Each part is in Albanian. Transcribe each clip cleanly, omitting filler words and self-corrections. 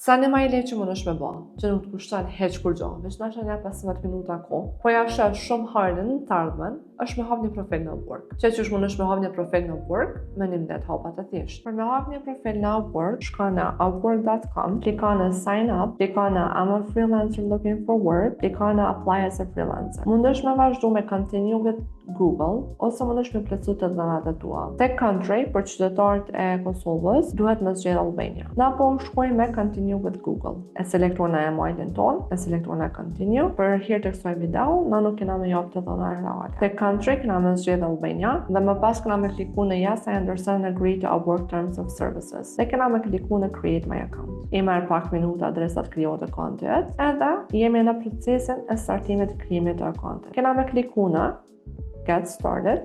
Sa në ma i le që më nësh me ba, që nuk të kushtan heq kur gjo, veç në që 15 minuta ko, po ja shë shumë hardën në të ardhmen, është me hap një profil në Upwork. Që që më nësh me hap një profil në Upwork, me 11 hapat të thjesht. Për me hap një profil në Upwork, shka në upwork.com, klika në sign up, klika në I'm a freelancer looking for work, klika në apply as a freelancer. Mundesh me vazhdu me continue with Google, ose mundesh me plecu të dhënat e tua. Tek country, për qytetarët e Kosovës, duhet me zgjedh Albania. Na po shkoj me continue with Google. E selektuar emailin ton, e selektuar continue. Për hir të kësaj video, na nuk kena me jap të dhëna reale. Tek country kena me zgjedh Albania dhe më pas kena me kliku në yes, I understand and agree to Upwork terms of services. Dhe kena me kliku në create my account. I merr pak minuta adresat krijohet akontit, edhe jemi në procesin e startimit të krijimit të akontit. Kena me kliku në get started,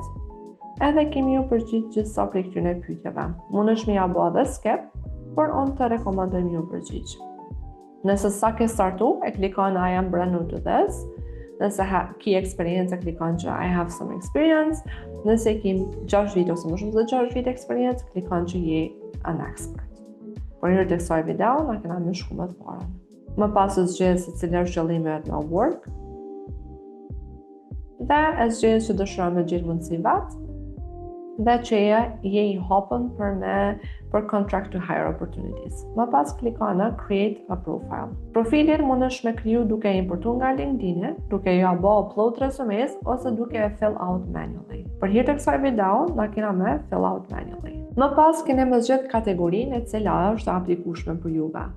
edhe kemi ju përgjigj gjithsa prej këtyre pyetjeve. Mundesh me ja bë edhe skip, por unë të rekomandoj me ju përgjigj. Nëse sa ke startu, e klikon I am brand new to this. Nëse ki experience, e klikon që I have some experience. Nëse ki 6 vite ose më shumë se 6 vite experience, klikon që je an expert. Por hir të kësaj video, na kena më shku më të parën. Më pas u zgjedh se cila është qëllimi yt në Upwork. Dhe e zgjedh që dëshiron me gjithë mundësi vet, dhe që je i hapën për contract to hire opportunities. Më pas klikon në create a profile. Profilin mundesh me kriju duke importu nga LinkedIn, duke ja bë upload resumes ose duke e fill out manually. Për hir të kësaj video, na kena me fill out manually. Më pas keni me zgjedh kategorinë e cila është aplikueshme për juve.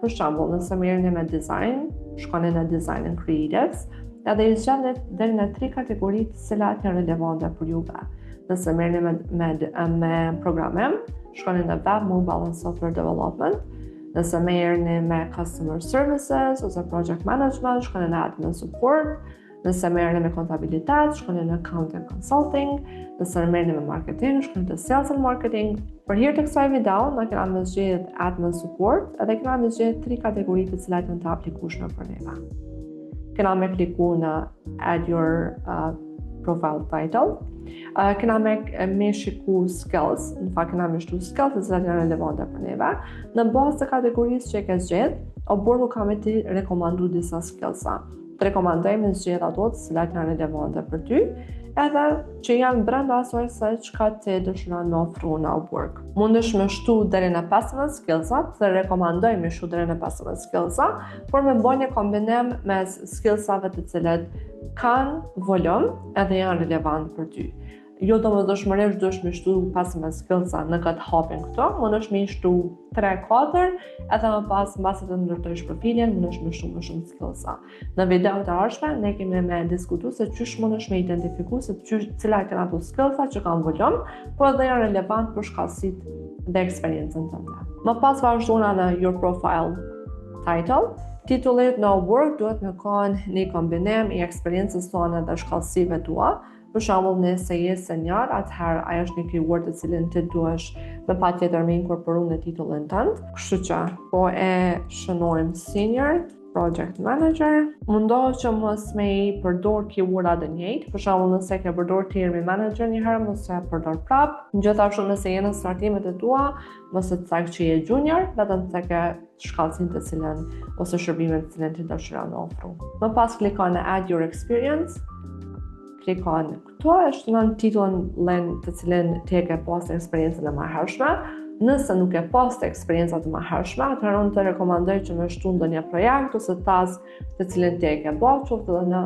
Për shembull, nëse merrni me design, shkoni në design and creatives, edhe i zgjedhni deri në 3 kategori të cilat janë relevante për juve. Nëse merrni me programim, shkoni në web, mobile and software development. Nëse merrni me customer services ose project management, shkoni në admin support. Nëse merrni me kontabilitet, shkoni në accounting consulting. Nëse merrni me marketing, shkoni në sales and marketing. Për hir të kësaj video, na kena me zgjedh admin support, edhe kena me zgjedh 3 kategori të cilat janë të aplikueshme për neve. Kena me kliku në add your profile title. Kena me shiku skills, në fakt kena me shtu skills të cilat janë relevante për neve. Në bazë të kategorisë që e ke zgjedh, Upwork ka me ti rekomandu disa skillsa. Të rekomandoj me zgjedh ato të cilat janë relevante për ty, edhe që janë brenda asaj se çka ti dëshiron me ofru në Upwork. Mundesh me shtu deri në 15 skillsa, të rekomandoj me shtu deri në 15 skillsa, por me bëj një kombinim mes skillsave të cilat kanë volum edhe janë relevant për ty. Jo domosdoshmërisht duhesh me shtu 15 skillsa në këtë hapin këto, mundesh me shtu 3-4, edhe më pas mbasi të ndërtojsh profilin, mundesh me shtu më shumë skillsa. Në videot e ardhshme ne kemi me diskutu se çysh mundesh me identifiku se cilat janë ato skillsa që kanë volum, por edhe janë relevant për shkallësitë dhe eksperiencën tënde. Më pas vazhdona në your profile title. Titullit në Upwork duhet me kanë një kombinim i eksperiencës tonë dhe shkallësive tua. Për shembull, nëse je senior, atëherë ajo është një keyword të cilin ti duhesh me patjetër me inkorporu në titullin tënd. Kështu që po e shënojmë senior project manager. Mundohu që mos me i përdor keyword-at e njëjtë. Për shembull, nëse ke përdor termi manager një herë, mos e përdor prap. Gjithashtu nëse je në startimet e tua, mos e cak që je junior, vetëm se ke shkallësinë të cilën ose shërbimin të cilën ti dëshiron të ofru. Më pas klikon në add your experience. Klikon këto e shtunon titullin të cilin ti e ke pas eksperiencën e mëhershme. Nëse nuk e pas eksperjencat e mëhershme, atëherë unë të rekomandoj që me shtu ndonjë projekt ose task të cilin ti e ke bërë, qoftë edhe në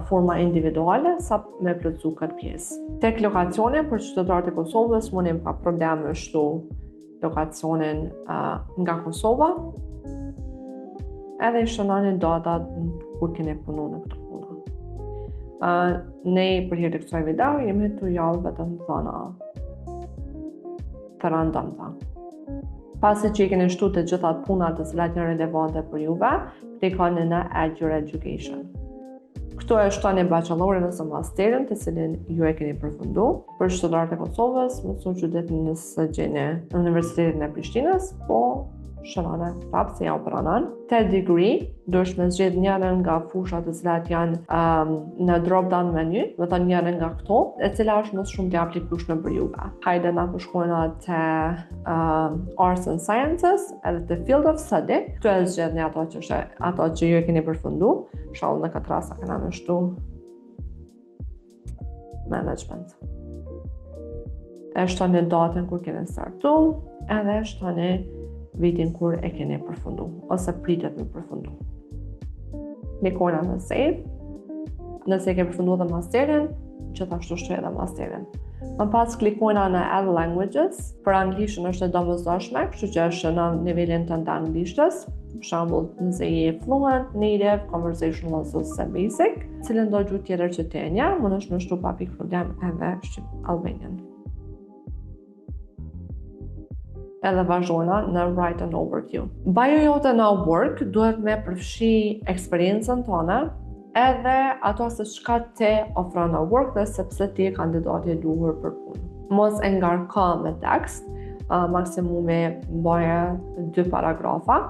forma individuale, sa me plotësu këtë pjesë. Tek lokacioni për qytetarët e Kosovës, mundi pa problem me shtu lokacionin nga Kosova. Edhe i shënoni datat kur keni punu në këtë punë. Ne për hir të kësaj video jemi të javë vetëm zona të randomta. Pasi që i keni shtu të gjitha punat të cilat janë relevante për juve, klikoni në add your education. Këtu e shtoni bachelorin ose masterin të cilin ju e keni përfundu. Për qytetarët e Kosovës, mësoni që nëse gjeni në Universitetin e Prishtinës, po shërone prapë se ja u pranon. Te degree, duhesh me zgjedh njërin nga fushat të cilat janë në drop down menu, do të thonë njërin nga këto, e cila është më shumë të aplikueshme për juve. Hajde na shkojmë te Arts and Sciences edhe te Field of Study. Këtu e zgjedhni ato që ju e keni përfundu. Për shembull në këtë rast kena më shtu Management. E shtoni datën kur keni startu, edhe shtoni vitin kur e keni përfundu, ose pritet me përfundu. Klikojna në save. Nëse e ke përfundu dhe masterin, gjithashtu shtoj edhe masterin. Më pas klikojna në Add Languages. Për anglishën është e domosdoshme, kështu që është në nivelin tënd të anglishtës. Për shembull, nëse je fluent, native, conversational ose basic, cilën do gjuhë tjetër që të nje, mundesh me shtu pa pikë problem edhe shqip Albanian. Edhe vazhdojna në Write an Overview. Bio jote në Upwork duhet me përfshi eksperiencën tone edhe ato se çka te ofron në Upwork dhe sepse ti je kandidati i duhur për punë. Mos e ngarko me tekst, maksimumi mbaje 2 paragrafa.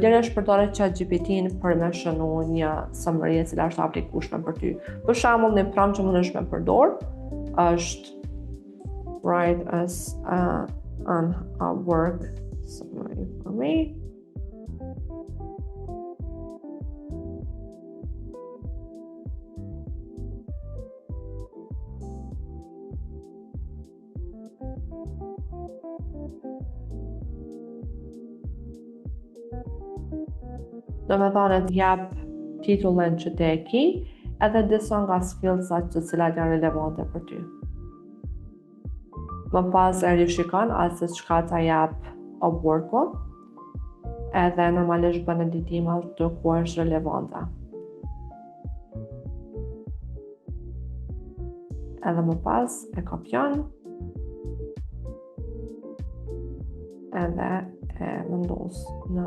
Lëresh përdore ChatGPT-n për me shënu një summary e cila është aplikueshme për ty. Për shembull, një prompt që mundesh me përdor është write as an Upwork summary for me. Do me thane të jap titullin që te e ki, edhe disa nga skillsat që cilat janë relevante për ty. Më pas e rishikon se çka ta jap Upworku, edhe normalisht bën editime të ku është relevante. Edhe më pas e kopjon, edhe e vendos në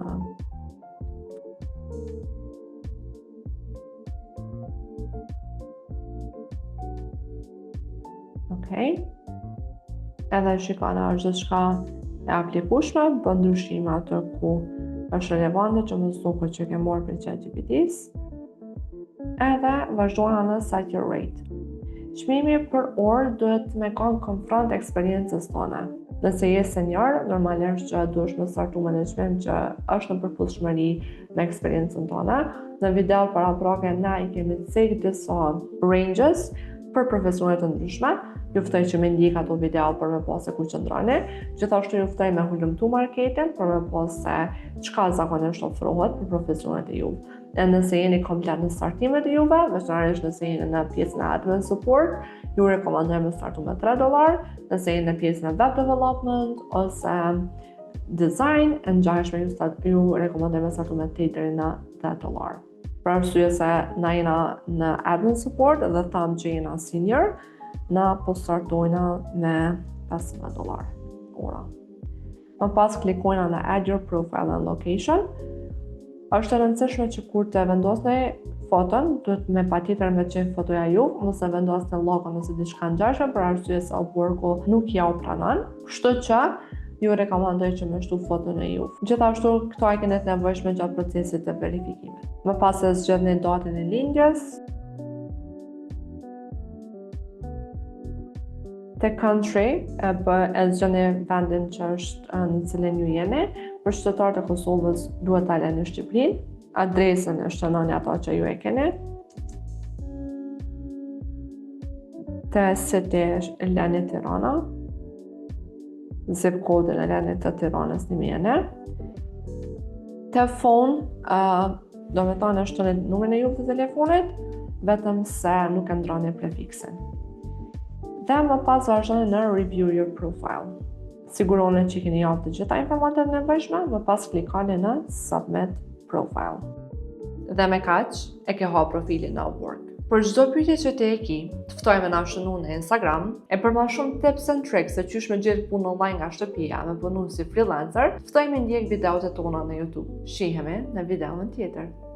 edhe shikon është gjithçka e aplikueshme, bën ndryshime atë ku është relevante që mos duket që ke marrë për ChatGPT-s. Edhe vazhdojna në Saturate. Çmimi për orë duhet me kanë konfront eksperiencës tone. Nëse je senior, normalisht që duhesh me startu management që është në përputhshmëri me eksperiencën tone. Në video paraprake na i kemi cek disa ranges për profesionet të ndryshme. Juftoj që me ndjek ato video për me pas se ku qëndroni. Gjithashtu juftoj me hulumtu marketin për me pas se çka zakonisht ofrohet për profesionet e juve. E nëse jeni komplet në startimet e juve, veçanërisht nëse jeni në pjesën e admin support, ju rekomandoj me startu me $3, nëse jeni në pjesën e web development ose design, e ngjashme ju rekomandoj me startu me 8 deri në $10. Për arsye se na jena në admin support dhe tham që jena senior, na po startojna me $15 ora. Më pas klikojna në Add your profile and location. Është e rëndësishme që kur të vendosni foton, duhet me patjetër me qenë fotoja juve, mos e vendosni logon ose diçka ngjashme për arsye se Upworku nuk ja u pranon. Kështu që ju rekomandoj që me shtu foton e juve. Gjithashtu këto e keni të nevojshme gjatë procesit të verifikimit. Më pas e zgjedhni datën e lindjes. Te country, e zgjeni vendin që është në cilin ju jeni. Për qytetarët e Kosovës duhet ta lëni Shqipërinë. Adresën e shënoni ato që ju e keni. Te city e lëni Tirana. Zip code e lëni të Tiranës 1001. Te phone, do me thënë shtoni numrin e juve të telefonit, vetëm se nuk e ndroni prefiksin. Dhe më pas vazhdoni në Review your profile. Siguroni që keni japë të gjitha informatat e nevojshme, më pas klikoni në Submit profile. Dhe me kaq, e ke ha profilin në Upwork. Për çdo pyetje që ti e ki, të ftojmë na shënu në Instagram, e për më shumë tips and tricks se qysh me gjetë punë online nga shtëpia me punu si freelancer, ftojmë ndjek videot e tona në YouTube. Shihemi në videon tjetër.